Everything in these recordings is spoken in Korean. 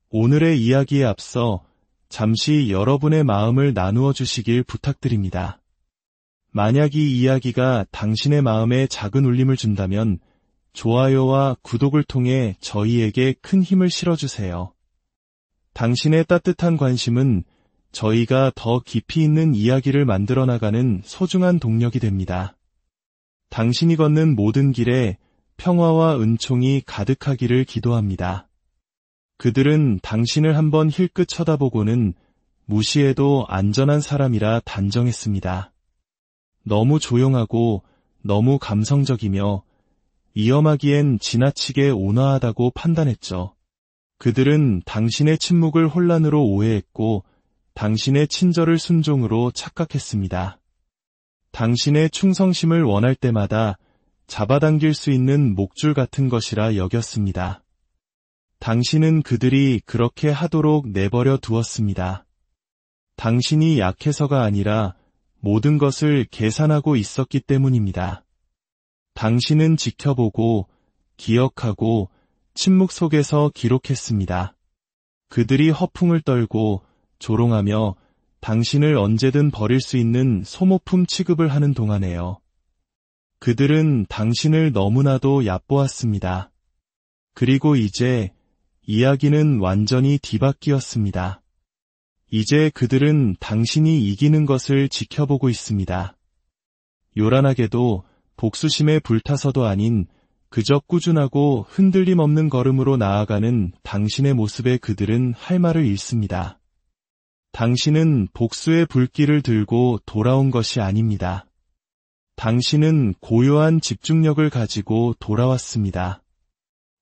오늘의 이야기에 앞서 잠시 여러분의 마음을 나누어 주시길 부탁드립니다. 만약 이 이야기가 당신의 마음에 작은 울림을 준다면 좋아요와 구독을 통해 저희에게 큰 힘을 실어주세요. 당신의 따뜻한 관심은 저희가 더 깊이 있는 이야기를 만들어 나가는 소중한 동력이 됩니다. 당신이 걷는 모든 길에 평화와 은총이 가득하기를 기도합니다. 그들은 당신을 한번 힐끗 쳐다보고는 무시해도 안전한 사람이라 단정했습니다. 너무 조용하고 너무 감성적이며 위험하기엔 지나치게 온화하다고 판단했죠. 그들은 당신의 침묵을 혼란으로 오해했고 당신의 친절을 순종으로 착각했습니다. 당신의 충성심을 원할 때마다 잡아당길 수 있는 목줄 같은 것이라 여겼습니다. 당신은 그들이 그렇게 하도록 내버려 두었습니다. 당신이 약해서가 아니라 모든 것을 계산하고 있었기 때문입니다. 당신은 지켜보고 기억하고 침묵 속에서 기록했습니다. 그들이 허풍을 떨고 조롱하며 당신을 언제든 버릴 수 있는 소모품 취급을 하는 동안에요. 그들은 당신을 너무나도 얕보았습니다. 그리고 이제 이야기는 완전히 뒤바뀌었습니다. 이제 그들은 당신이 이기는 것을 지켜보고 있습니다. 요란하게도 복수심에 불타서도 아닌 그저 꾸준하고 흔들림 없는 걸음으로 나아가는 당신의 모습에 그들은 할 말을 잃습니다. 당신은 복수의 불길을 들고 돌아온 것이 아닙니다. 당신은 고요한 집중력을 가지고 돌아왔습니다.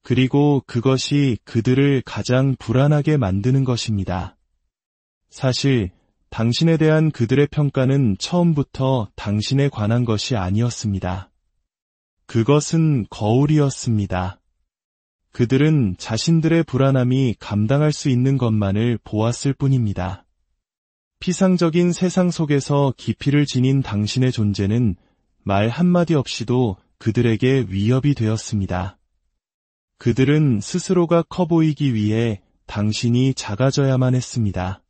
그리고 그것이 그들을 가장 불안하게 만드는 것입니다. 사실 당신에 대한 그들의 평가는 처음부터 당신에 관한 것이 아니었습니다. 그것은 거울이었습니다. 그들은 자신들의 불안함이 감당할 수 있는 것만을 보았을 뿐입니다. 피상적인 세상 속에서 깊이를 지닌 당신의 존재는 말 한마디 없이도 그들에게 위협이 되었습니다. 그들은 스스로가 커 보이기 위해 당신이 작아져야만 했습니다.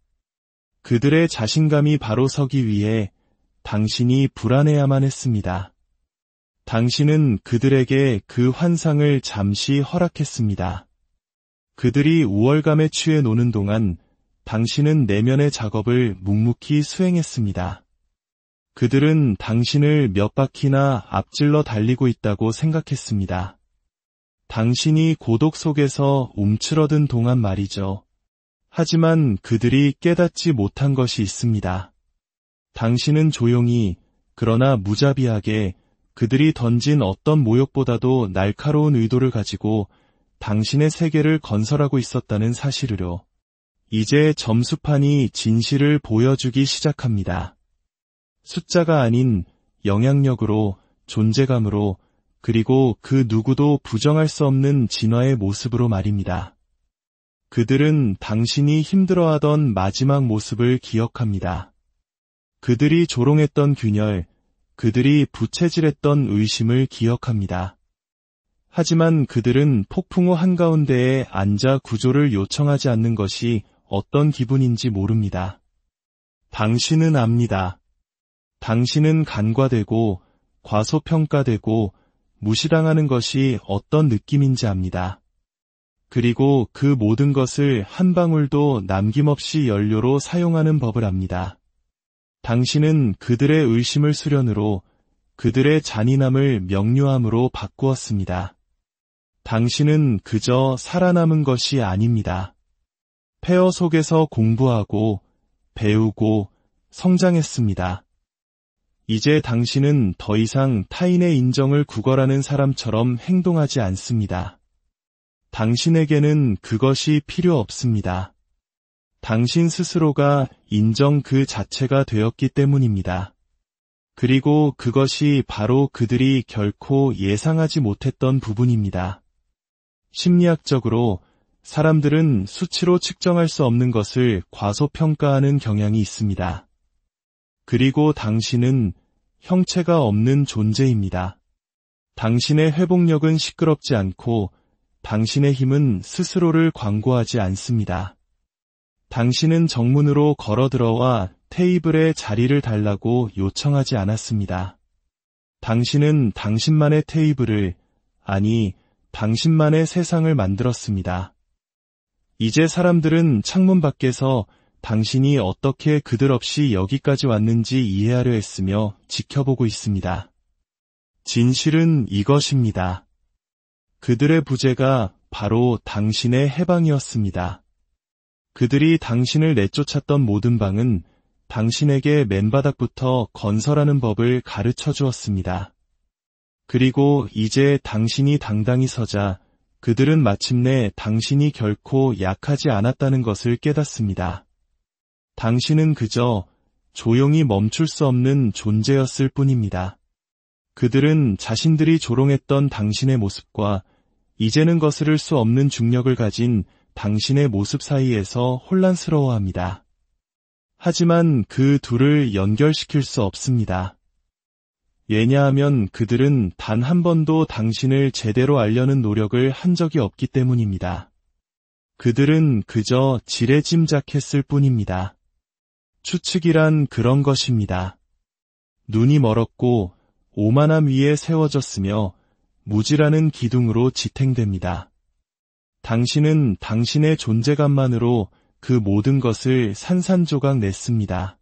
그들의 자신감이 바로 서기 위해 당신이 불안해야만 했습니다. 당신은 그들에게 그 환상을 잠시 허락했습니다. 그들이 우월감에 취해 노는 동안 당신은 내면의 작업을 묵묵히 수행했습니다. 그들은 당신을 몇 바퀴나 앞질러 달리고 있다고 생각했습니다. 당신이 고독 속에서 움츠러든 동안 말이죠. 하지만 그들이 깨닫지 못한 것이 있습니다. 당신은 조용히, 그러나 무자비하게 그들이 던진 어떤 모욕보다도 날카로운 의도를 가지고 당신의 세계를 건설하고 있었다는 사실을요. 이제 점수판이 진실을 보여주기 시작합니다. 숫자가 아닌 영향력으로, 존재감으로, 그리고 그 누구도 부정할 수 없는 진화의 모습으로 말입니다. 그들은 당신이 힘들어하던 마지막 모습을 기억합니다. 그들이 조롱했던 균열, 그들이 부채질했던 의심을 기억합니다. 하지만 그들은 폭풍우 한가운데에 앉아 구조를 요청하지 않는 것이 어떤 기분인지 모릅니다. 당신은 압니다. 당신은 간과되고 과소평가되고 무시당하는 것이 어떤 느낌인지 압니다. 그리고 그 모든 것을 한 방울도 남김없이 연료로 사용하는 법을 압니다. 당신은 그들의 의심을 수련으로, 그들의 잔인함을 명료함으로 바꾸었습니다. 당신은 그저 살아남은 것이 아닙니다. 폐허 속에서 공부하고, 배우고, 성장했습니다. 이제 당신은 더 이상 타인의 인정을 구걸하는 사람처럼 행동하지 않습니다. 당신에게는 그것이 필요 없습니다. 당신 스스로가 인정 그 자체가 되었기 때문입니다. 그리고 그것이 바로 그들이 결코 예상하지 못했던 부분입니다. 심리학적으로 사람들은 수치로 측정할 수 없는 것을 과소평가하는 경향이 있습니다. 그리고 당신은 형체가 없는 존재입니다. 당신의 회복력은 시끄럽지 않고 당신의 힘은 스스로를 광고하지 않습니다. 당신은 정문으로 걸어 들어와 테이블에 자리를 달라고 요청하지 않았습니다. 당신은 당신만의 테이블을, 아니, 당신만의 세상을 만들었습니다. 이제 사람들은 창문 밖에서 당신이 어떻게 그들 없이 여기까지 왔는지 이해하려 했으며 지켜보고 있습니다. 진실은 이것입니다. 그들의 부재가 바로 당신의 해방이었습니다. 그들이 당신을 내쫓았던 모든 방은 당신에게 맨바닥부터 건설하는 법을 가르쳐 주었습니다. 그리고 이제 당신이 당당히 서자 그들은 마침내 당신이 결코 약하지 않았다는 것을 깨닫습니다. 당신은 그저 조용히 멈출 수 없는 존재였을 뿐입니다. 그들은 자신들이 조롱했던 당신의 모습과 이제는 거스를 수 없는 중력을 가진 당신의 모습 사이에서 혼란스러워합니다. 하지만 그 둘을 연결시킬 수 없습니다. 왜냐하면 그들은 단 한 번도 당신을 제대로 알려는 노력을 한 적이 없기 때문입니다. 그들은 그저 지레짐작했을 뿐입니다. 추측이란 그런 것입니다. 눈이 멀었고 오만함 위에 세워졌으며 무지라는 기둥으로 지탱됩니다. 당신은 당신의 존재감만으로 그 모든 것을 산산조각 냈습니다.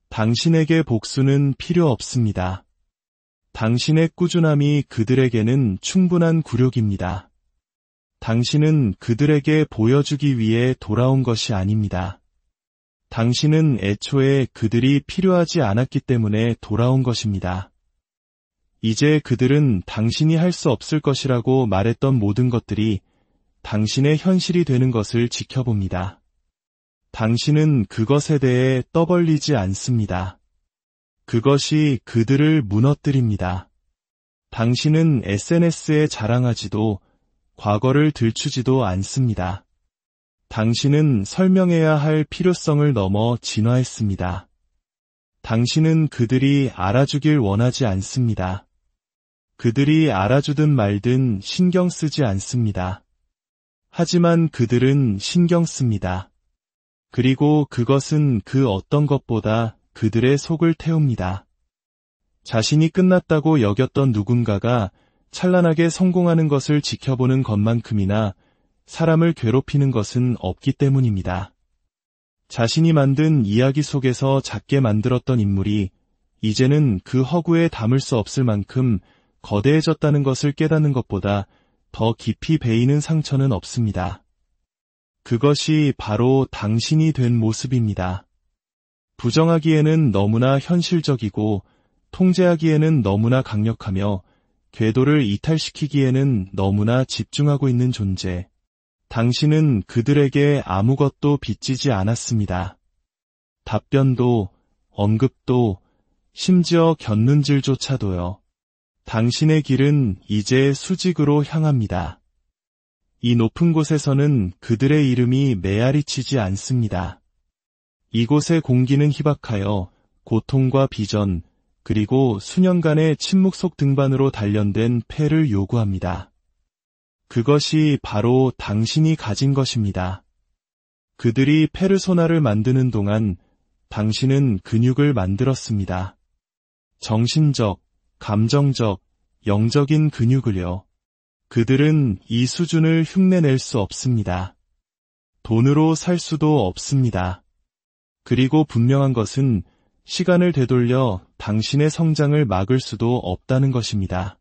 당신에게 복수는 필요 없습니다. 당신의 꾸준함이 그들에게는 충분한 굴욕입니다. 당신은 그들에게 보여주기 위해 돌아온 것이 아닙니다. 당신은 애초에 그들이 필요하지 않았기 때문에 돌아온 것입니다. 이제 그들은 당신이 할 수 없을 것이라고 말했던 모든 것들이 당신의 현실이 되는 것을 지켜봅니다. 당신은 그것에 대해 떠벌리지 않습니다. 그것이 그들을 무너뜨립니다. 당신은 SNS에 자랑하지도 과거를 들추지도 않습니다. 당신은 설명해야 할 필요성을 넘어 진화했습니다. 당신은 그들이 알아주길 원하지 않습니다. 그들이 알아주든 말든 신경 쓰지 않습니다. 하지만 그들은 신경 씁니다. 그리고 그것은 그 어떤 것보다 그들의 속을 태웁니다. 자신이 끝났다고 여겼던 누군가가 찬란하게 성공하는 것을 지켜보는 것만큼이나 사람을 괴롭히는 것은 없기 때문입니다. 자신이 만든 이야기 속에서 작게 만들었던 인물이 이제는 그 허구에 담을 수 없을 만큼 거대해졌다는 것을 깨닫는 것보다 더 깊이 베이는 상처는 없습니다. 그것이 바로 당신이 된 모습입니다. 부정하기에는 너무나 현실적이고 통제하기에는 너무나 강력하며 궤도를 이탈시키기에는 너무나 집중하고 있는 존재. 당신은 그들에게 아무것도 빚지지 않았습니다. 답변도, 언급도, 심지어 곁눈질조차도요. 당신의 길은 이제 수직으로 향합니다. 이 높은 곳에서는 그들의 이름이 메아리치지 않습니다. 이곳의 공기는 희박하여 고통과 비전, 그리고 수년간의 침묵 속 등반으로 단련된 폐를 요구합니다. 그것이 바로 당신이 가진 것입니다. 그들이 페르소나를 만드는 동안 당신은 근육을 만들었습니다. 정신적, 감정적, 영적인 근육을요. 그들은 이 수준을 흉내낼 수 없습니다. 돈으로 살 수도 없습니다. 그리고 분명한 것은 시간을 되돌려 당신의 성장을 막을 수도 없다는 것입니다.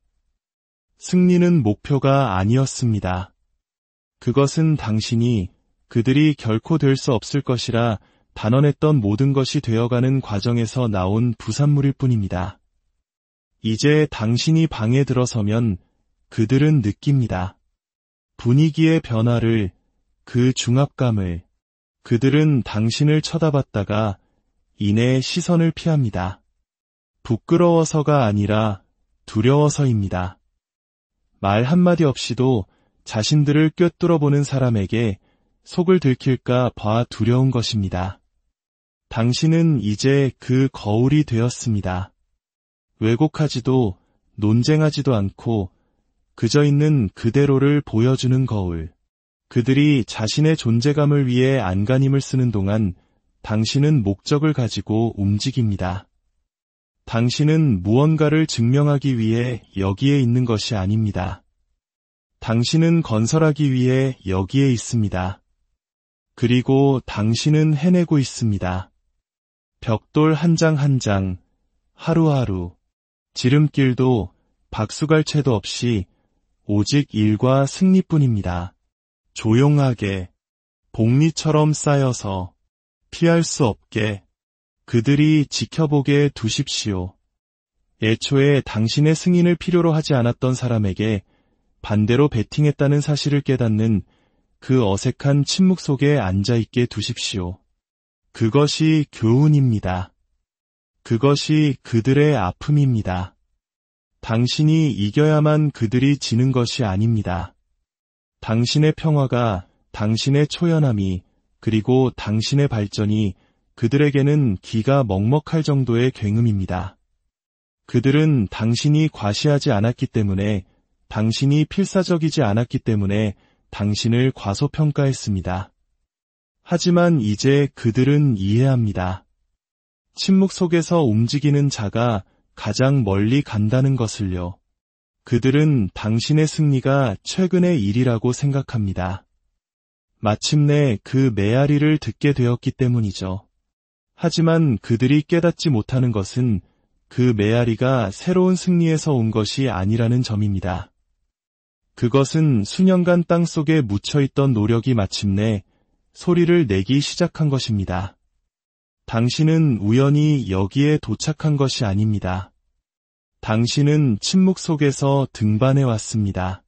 승리는 목표가 아니었습니다. 그것은 당신이 그들이 결코 될 수 없을 것이라 단언했던 모든 것이 되어가는 과정에서 나온 부산물일 뿐입니다. 이제 당신이 방에 들어서면 그들은 느낍니다. 분위기의 변화를, 그 중압감을. 그들은 당신을 쳐다봤다가 이내 시선을 피합니다. 부끄러워서가 아니라 두려워서입니다. 말 한마디 없이도 자신들을 꿰뚫어보는 사람에게 속을 들킬까 봐 두려운 것입니다. 당신은 이제 그 거울이 되었습니다. 왜곡하지도 논쟁하지도 않고 그저 있는 그대로를 보여주는 거울. 그들이 자신의 존재감을 위해 안간힘을 쓰는 동안 당신은 목적을 가지고 움직입니다. 당신은 무언가를 증명하기 위해 여기에 있는 것이 아닙니다. 당신은 건설하기 위해 여기에 있습니다. 그리고 당신은 해내고 있습니다. 벽돌 한 장 한 장, 하루하루, 지름길도 박수갈채도 없이 오직 일과 승리뿐입니다. 조용하게, 복리처럼 쌓여서 피할 수 없게 그들이 지켜보게 두십시오. 애초에 당신의 승인을 필요로 하지 않았던 사람에게 반대로 배팅했다는 사실을 깨닫는 그 어색한 침묵 속에 앉아있게 두십시오. 그것이 교훈입니다. 그것이 그들의 아픔입니다. 당신이 이겨야만 그들이 지는 것이 아닙니다. 당신의 평화가, 당신의 초연함이, 그리고 당신의 발전이 그들에게는 기가 먹먹할 정도의 굉음입니다. 그들은 당신이 과시하지 않았기 때문에, 당신이 필사적이지 않았기 때문에 당신을 과소평가했습니다. 하지만 이제 그들은 이해합니다. 침묵 속에서 움직이는 자가 가장 멀리 간다는 것을요. 그들은 당신의 승리가 최근의 일이라고 생각합니다. 마침내 그 메아리를 듣게 되었기 때문이죠. 하지만 그들이 깨닫지 못하는 것은 그 메아리가 새로운 승리에서 온 것이 아니라는 점입니다. 그것은 수년간 땅속에 묻혀있던 노력이 마침내 소리를 내기 시작한 것입니다. 당신은 우연히 여기에 도착한 것이 아닙니다. 당신은 침묵 속에서 등반해 왔습니다.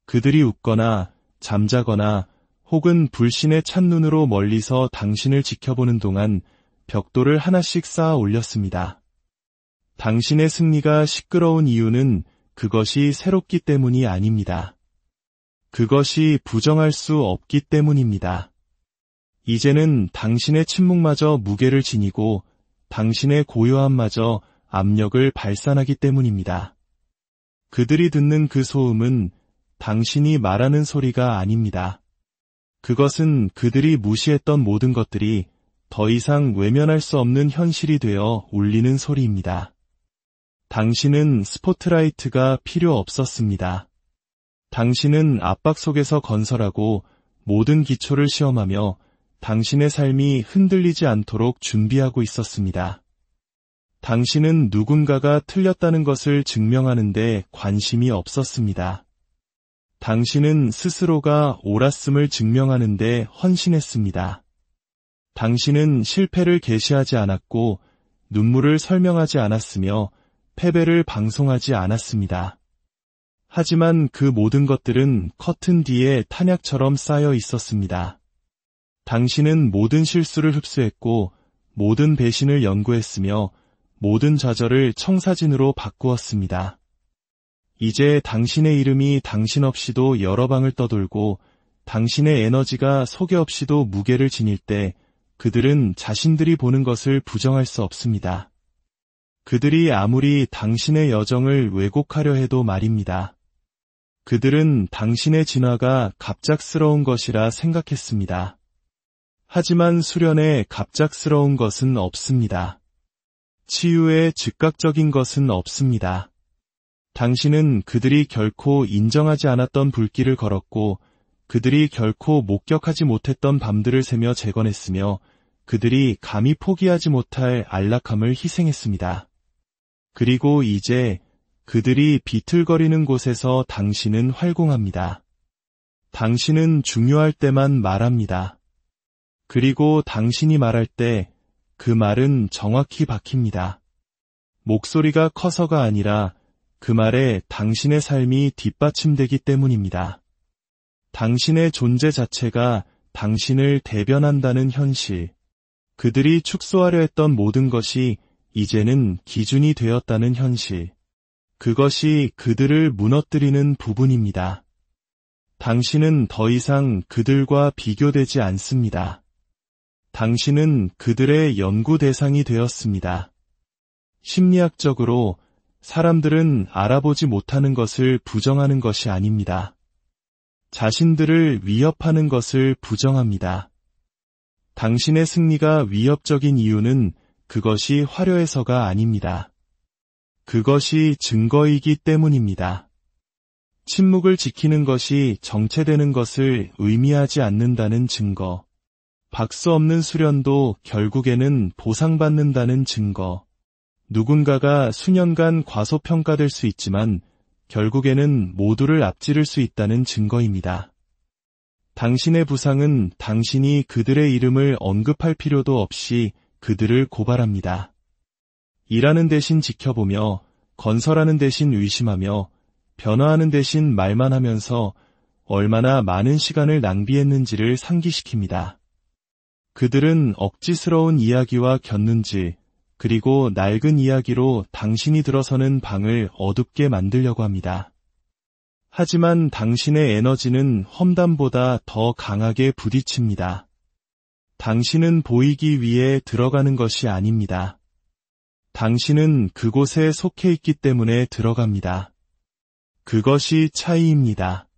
그들이 웃거나 잠자거나 혹은 불신의 찬눈으로 멀리서 당신을 지켜보는 동안 벽돌을 하나씩 쌓아 올렸습니다. 당신의 승리가 시끄러운 이유는 그것이 새롭기 때문이 아닙니다. 그것이 부정할 수 없기 때문입니다. 이제는 당신의 침묵마저 무게를 지니고 당신의 고요함마저 압력을 발산하기 때문입니다. 그들이 듣는 그 소음은 당신이 말하는 소리가 아닙니다. 그것은 그들이 무시했던 모든 것들이 더 이상 외면할 수 없는 현실이 되어 울리는 소리입니다. 당신은 스포트라이트가 필요 없었습니다. 당신은 압박 속에서 건설하고 모든 기초를 시험하며 당신의 삶이 흔들리지 않도록 준비하고 있었습니다. 당신은 누군가가 틀렸다는 것을 증명하는 데 관심이 없었습니다. 당신은 스스로가 옳았음을 증명하는 데 헌신했습니다. 당신은 실패를 계시하지 않았고 눈물을 설명하지 않았으며 패배를 방송하지 않았습니다. 하지만 그 모든 것들은 커튼 뒤에 탄약처럼 쌓여 있었습니다. 당신은 모든 실수를 흡수했고 모든 배신을 연구했으며 모든 좌절을 청사진으로 바꾸었습니다. 이제 당신의 이름이 당신 없이도 여러 방을 떠돌고 당신의 에너지가 소개 없이도 무게를 지닐 때 그들은 자신들이 보는 것을 부정할 수 없습니다. 그들이 아무리 당신의 여정을 왜곡하려 해도 말입니다. 그들은 당신의 진화가 갑작스러운 것이라 생각했습니다. 하지만 수련에 갑작스러운 것은 없습니다. 치유에 즉각적인 것은 없습니다. 당신은 그들이 결코 인정하지 않았던 불길을 걸었고 그들이 결코 목격하지 못했던 밤들을 새며 재건했으며 그들이 감히 포기하지 못할 안락함을 희생했습니다. 그리고 이제 그들이 비틀거리는 곳에서 당신은 활공합니다. 당신은 중요할 때만 말합니다. 그리고 당신이 말할 때 그 말은 정확히 박힙니다. 목소리가 커서가 아니라 그 말에 당신의 삶이 뒷받침되기 때문입니다. 당신의 존재 자체가 당신을 대변한다는 현실, 그들이 축소하려 했던 모든 것이 이제는 기준이 되었다는 현실, 그것이 그들을 무너뜨리는 부분입니다. 당신은 더 이상 그들과 비교되지 않습니다. 당신은 그들의 연구 대상이 되었습니다. 심리학적으로 사람들은 알아보지 못하는 것을 부정하는 것이 아닙니다. 자신들을 위협하는 것을 부정합니다. 당신의 승리가 위협적인 이유는 그것이 화려해서가 아닙니다. 그것이 증거이기 때문입니다. 침묵을 지키는 것이 정체되는 것을 의미하지 않는다는 증거. 박수 없는 수련도 결국에는 보상받는다는 증거. 누군가가 수년간 과소평가될 수 있지만 결국에는 모두를 앞지를 수 있다는 증거입니다. 당신의 부상은 당신이 그들의 이름을 언급할 필요도 없이 그들을 고발합니다. 일하는 대신 지켜보며, 건설하는 대신 의심하며, 변화하는 대신 말만 하면서 얼마나 많은 시간을 낭비했는지를 상기시킵니다. 그들은 억지스러운 이야기와 곁눈질, 그리고 낡은 이야기로 당신이 들어서는 방을 어둡게 만들려고 합니다. 하지만 당신의 에너지는 험담보다 더 강하게 부딪힙니다. 당신은 보이기 위해 들어가는 것이 아닙니다. 당신은 그곳에 속해 있기 때문에 들어갑니다. 그것이 차이입니다.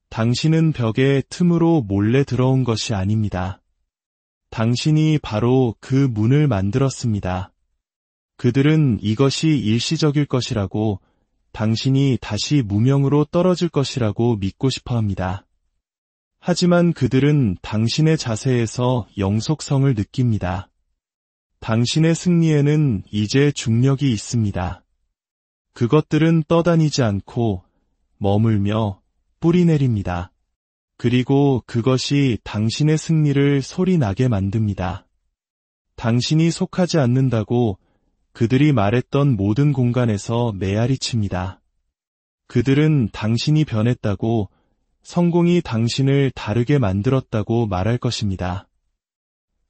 당신은 벽의 틈으로 몰래 들어온 것이 아닙니다. 당신이 바로 그 문을 만들었습니다. 그들은 이것이 일시적일 것이라고, 당신이 다시 무명으로 떨어질 것이라고 믿고 싶어 합니다. 하지만 그들은 당신의 자세에서 영속성을 느낍니다. 당신의 승리에는 이제 중력이 있습니다. 그것들은 떠다니지 않고 머물며 뿌리내립니다. 그리고 그것이 당신의 승리를 소리나게 만듭니다. 당신이 속하지 않는다고 그들이 말했던 모든 공간에서 메아리칩니다. 그들은 당신이 변했다고, 성공이 당신을 다르게 만들었다고 말할 것입니다.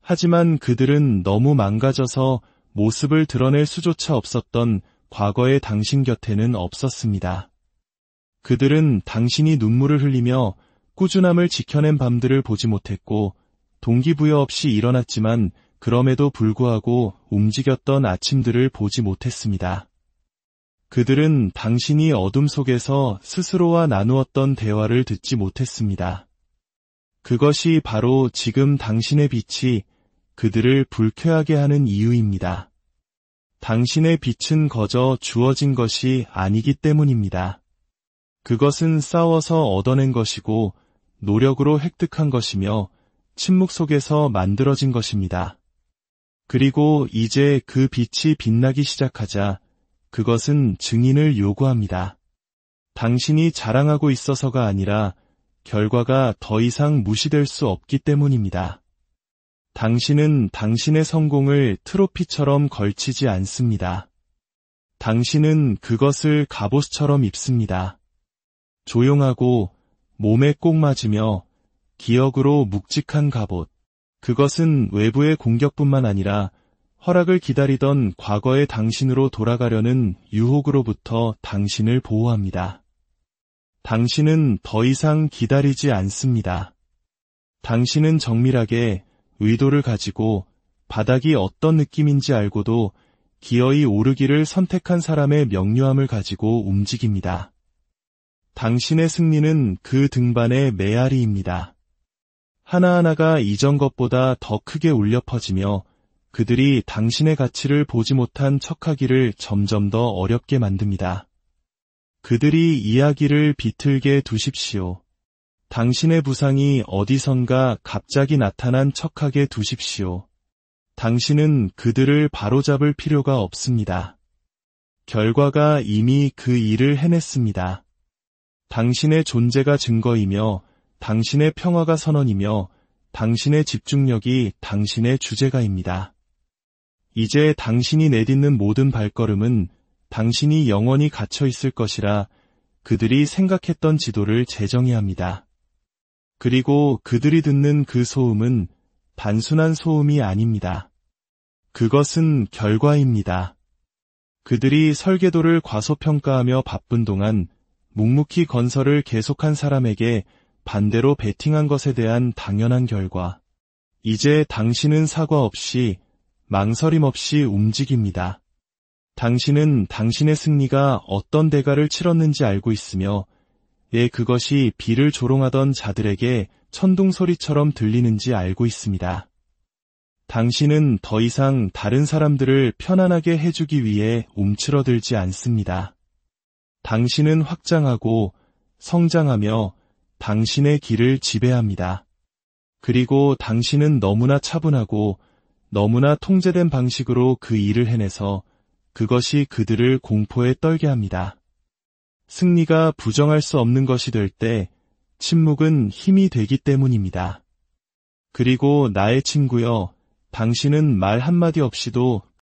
하지만 그들은 너무 망가져서 모습을 드러낼 수조차 없었던 과거의 당신 곁에는 없었습니다. 그들은 당신이 눈물을 흘리며 꾸준함을 지켜낸 밤들을 보지 못했고, 동기부여 없이 일어났지만 그럼에도 불구하고 움직였던 아침들을 보지 못했습니다. 그들은 당신이 어둠 속에서 스스로와 나누었던 대화를 듣지 못했습니다. 그것이 바로 지금 당신의 빛이 그들을 불쾌하게 하는 이유입니다. 당신의 빛은 거저 주어진 것이 아니기 때문입니다. 그것은 싸워서 얻어낸 것이고 노력으로 획득한 것이며 침묵 속에서 만들어진 것입니다. 그리고 이제 그 빛이 빛나기 시작하자 그것은 증인을 요구합니다. 당신이 자랑하고 있어서가 아니라 결과가 더 이상 무시될 수 없기 때문입니다. 당신은 당신의 성공을 트로피처럼 걸치지 않습니다. 당신은 그것을 갑옷처럼 입습니다. 조용하고 몸에 꼭 맞으며 기억으로 묵직한 갑옷. 그것은 외부의 공격뿐만 아니라 허락을 기다리던 과거의 당신으로 돌아가려는 유혹으로부터 당신을 보호합니다. 당신은 더 이상 기다리지 않습니다. 당신은 정밀하게 의도를 가지고 바닥이 어떤 느낌인지 알고도 기어이 오르기를 선택한 사람의 명료함을 가지고 움직입니다. 당신의 승리는 그 등반의 메아리입니다. 하나하나가 이전 것보다 더 크게 울려 퍼지며 그들이 당신의 가치를 보지 못한 척하기를 점점 더 어렵게 만듭니다. 그들이 이야기를 비틀게 두십시오. 당신의 부상이 어디선가 갑자기 나타난 척하게 두십시오. 당신은 그들을 바로잡을 필요가 없습니다. 결과가 이미 그 일을 해냈습니다. 당신의 존재가 증거이며 당신의 평화가 선언이며 당신의 집중력이 당신의 주제가입니다. 이제 당신이 내딛는 모든 발걸음은 당신이 영원히 갇혀 있을 것이라 그들이 생각했던 지도를 재정해야 합니다. 그리고 그들이 듣는 그 소음은 단순한 소음이 아닙니다. 그것은 결과입니다. 그들이 설계도를 과소평가하며 바쁜 동안 묵묵히 건설을 계속한 사람에게 반대로 베팅한 것에 대한 당연한 결과. 이제 당신은 사과 없이 망설임 없이 움직입니다. 당신은 당신의 승리가 어떤 대가를 치렀는지 알고 있으며, 그것이 비를 조롱하던 자들에게 천둥소리처럼 들리는지 알고 있습니다. 당신은 더 이상 다른 사람들을 편안하게 해주기 위해 움츠러들지 않습니다. 당신은 확장하고 성장하며 당신의 길을 지배합니다. 그리고 당신은 너무나 차분하고 너무나 통제된 방식으로 그 일을 해내서 그것이 그들을 공포에 떨게 합니다. 승리가 부정할 수 없는 것이 될 때 침묵은 힘이 되기 때문입니다. 그리고 나의 친구여, 당신은 말 한마디 없이도